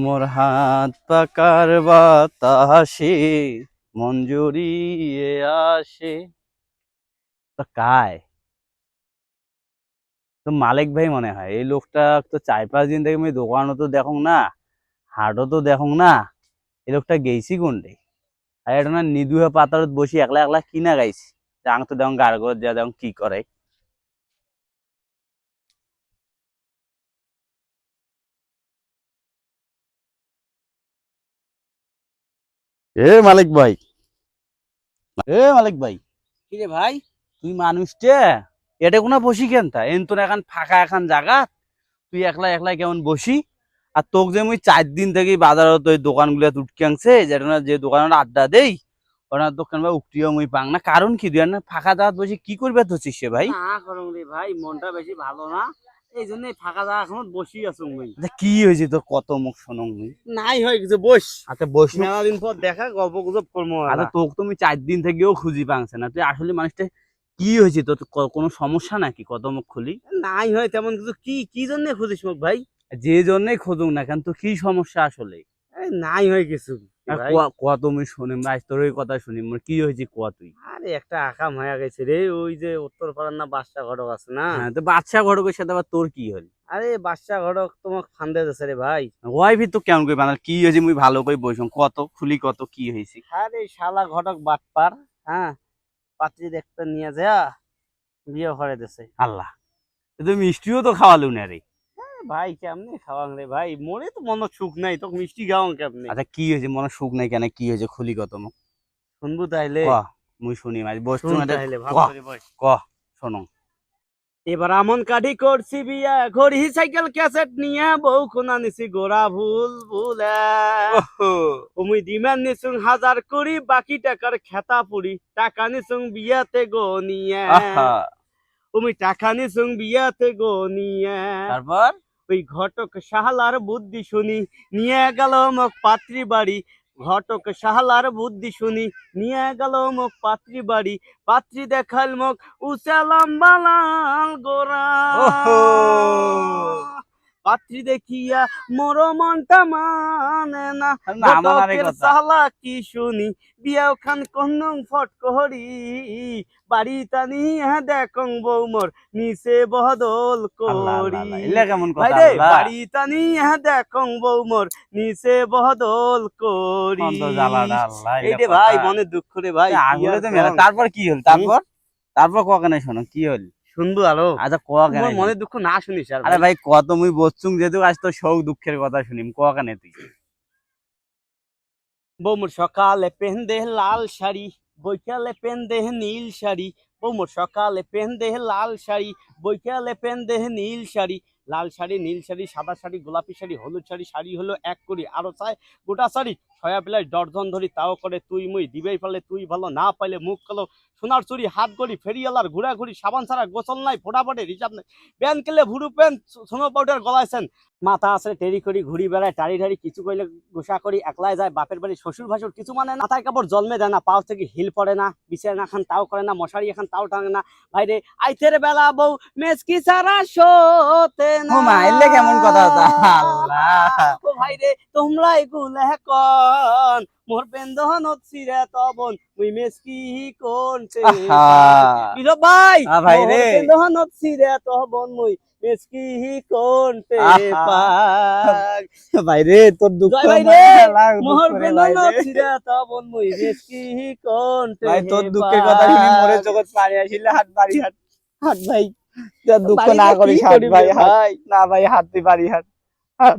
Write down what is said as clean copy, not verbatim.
মোর হাত পাকার বাতাসে মন জড়িয়ে আসে। তো কায় তো মালিক ভাই মনে হয় এই লোকটা। তো 4-5 দিন থেকে আমি দোকানও তো দেখো না, হাটও তো দেখো না, এই লোকটা গেছি কোনটে? আর এটা না নিদুয়া পাতারত বসি একলা একলা কিনা গাইছি। আং তো দেখো গাড় করে যা দেখো কি করে। এ মালিক ভাই, এ মালিক ভাই, কি রে ভাই তুই মানুষটা এটা কোনো বসি কেন তা এন তোর এখন ফাঁকা এখন জায়গা, তুই একলা একলা কেমন বসি? আর তোকে যে মুই 4 দিন থেকে বাজারত ওই দোকানগুলো উঠকে আনছে যেটা না যে দোকানে আড্ডা দেই ওনার দোকান বা উঠিও মুই পাং না, কারণ কি দুই না ফাঁকা জায়গা বসে কি করবে ধরছিস সে ভাই? না করুন রে ভাই, মনটা বেশি ভালো না, এই জন্য ফাঁকা জায়গা এখন বসি আছো মুই। আচ্ছা কি হয়েছে তোর, কত মুখ শোনো মুই? নাই হয় কিছু বস। আচ্ছা বস। মেলা দিন পর দেখা, গল্প গুজব করবো। আচ্ছা তোকে তুমি 4 দিন থেকেও খুঁজি পাংছে না, তুই আসলে মানুষটা কি হয়েছে তোর? কোনো সমস্যা নাকি? কত মুখ খুলি। নাই হয় তেমন কিছু, কি কি জন্য খুঁজিস মুখ ভাই? যে জন্যই খোঁজুক না কেন তো কি সমস্যা আসলে? নাই হয় কিছু ভাই। কোয়া তুমি শুনি আজ তোর ওই কথা শুনি মোর কি হয়েছে কোয়া তুই। আরে একটা আকাম হয়ে গেছে রে, ওই যে উত্তর পাড়ার না বাদশা ঘটক আছে না? হ্যাঁ তো বাচ্চা ঘটকের সাথে আবার তোর কি হল? আরে বাদশা ঘটক তোমাকে ফান্দে দিছে রে ভাই। ওয়াই ভি তো কেমন করে বানাল, কি হয়েছে মুই ভালো করে বসুন, কত খুলি কত কি হয়েছে? আরে শালা ঘটক বাটপার, হ্যাঁ, পাত্রী দেখতে নিয়ে যা বিয়ে করে দিছে। আল্লাহ, তুই মিষ্টিও তো খাওয়ালু না রে। ভাই কেমনে খাওয়াং রে ভাই, মনে তো মনে সুখ নাই, তোকে মিষ্টি খাওয়াং কেমনে? আচ্ছা কি হয়েছে মনে সুখ নাই কেন, কি হয়েছে খুলি কত মুখ শুনবো তাইলে? ক, মুই শুনি মাঝ বসছু শুন না তাইলে, ভাব ক, করে বস। ক শোনো। এবার আমন কাঠি করছি বিয়া, ঘড়ি সাইকেল ক্যাসেট নিয়ে বউ খুনা নিছি গোড়া ভুল ভুলে। ওমুই দিমান নিছুং 1000 কোটি, বাকি টাকার খেতা পুরি, টাকা নিছুং বিয়াতে গো নিয়ে। আহা, ওমুই টাকা নিছুং বিয়াতে গো নিয়ে। তারপর ওই ঘটক শাহালার বুদ্ধি শুনি নিয়ে গেল মোক পাত্রী বাড়ি। ঘটক শাহালার বুদ্ধি শুনি নিয়ে গেল মোক পাত্রী বাড়ি। পাত্রী দেখাল মোক উঁচা লম্বা লাল গোরা। ওহো, পাত্রী দেখিয়া মোর মনটা মানে না, না মানারে ঘটকের কথা। চালা কি শুনি বিয়াও খান কন্নং ফট করি। বাড়ি টানি হ্যাঁ দেখং বউ মোর নিচে বহদল আল্লাহ আল্লাহ করি। আল্লাহ, এলে কেমন ভাই কথা রে, আল্লাহ। বাড়ি টানি হ্যাঁ দেখং বউ মোর নিচে বহদল করি। অন্ত জ্বালাটা আল্লাহ, এই এলে রে ভাই, কথা। মনে দুঃখ রে ভাই, কি আসলে আর তো মেলা, কম? তারপর কি হল? তারপর তারপর কখানে শোনো কি হল? শুনবো আরো? আচ্ছা তোমার কেন? মনে দুঃখ না শুনিস আর আরে ভাই? ভাই কত মুই বসছুং যেহেতু আজ তো শোক দুঃখের কথা শুনিম কেন তুই? বৌমুর সকালে পেন্দে লাল শাড়ি, বৈকালে পেন্দে নীল শাড়ি। বৌমুর সকালে পেন্দে লাল শাড়ি, বৈকালে পেন্দে নীল শাড়ি। লাল শাড়ি, নীল শাড়ি, সাদা শাড়ি, গোলাপি শাড়ি, হলুদ শাড়ি, শাড়ি হলো 1 কোটি, আরো চাই গোটা শাড়ি। ছয়া বেলায় ডর্জন ধরি, তাও করে তুই মুই, দিবেই পারলে তুই ভালো, না পাইলে মুখ কালো। সোনার চুরি, হাত গড়ি, ফেরিয়ালার ঘুরাঘুরি, সাবান ছাড়া গোসল নাই, ফোটাফাটি হিসাব নাই। প্যান কেলে ভুরু প্যান, সোনো পাউডার গলাইছেন। মাথা আছে টেরি করি, ঘুরি বেড়ায় টাড়ি ঢাড়ি, কিছু কইলে গোসা করি, একলাই যায় বাপের বাড়ি, শ্বশুর ভাসুর কিছু মানে না। মাথায় কাপড় জন্মে দেয় না, পাও থেকে হিল পড়ে না, বিছানা খান তাও করে না, মশারি এখন তাও টাঙে না। ভাইরে আইতের বেলা বউ মেসকি সারা শোতে না। ও মা, এলে কেমন কথা আল্লাহ। ও ভাইরে তোমরা এগুলো কন, মোর বেন্দহনত সিরে তবন মুই মেসকি কোনতে বিরো ভাই। ভাই রে, বেন্দহনত সিরে তবন মুই মেসকি কোনতে পাক। ভাই রে তোর দুঃখ জয় ভাই রে, মোহর বেন্দহনত সিরে তবন মুই মেসকি কোনতে। ভাই তোর দুঃখের কথা শুনি মোরে জগৎ পানি আসিলে হাত বাড়ি হাত। হাত ভাই, তোর দুঃখ না করিস হাত ভাই, হাত না ভাই, হাত তুই বাড়ি হাত। হাত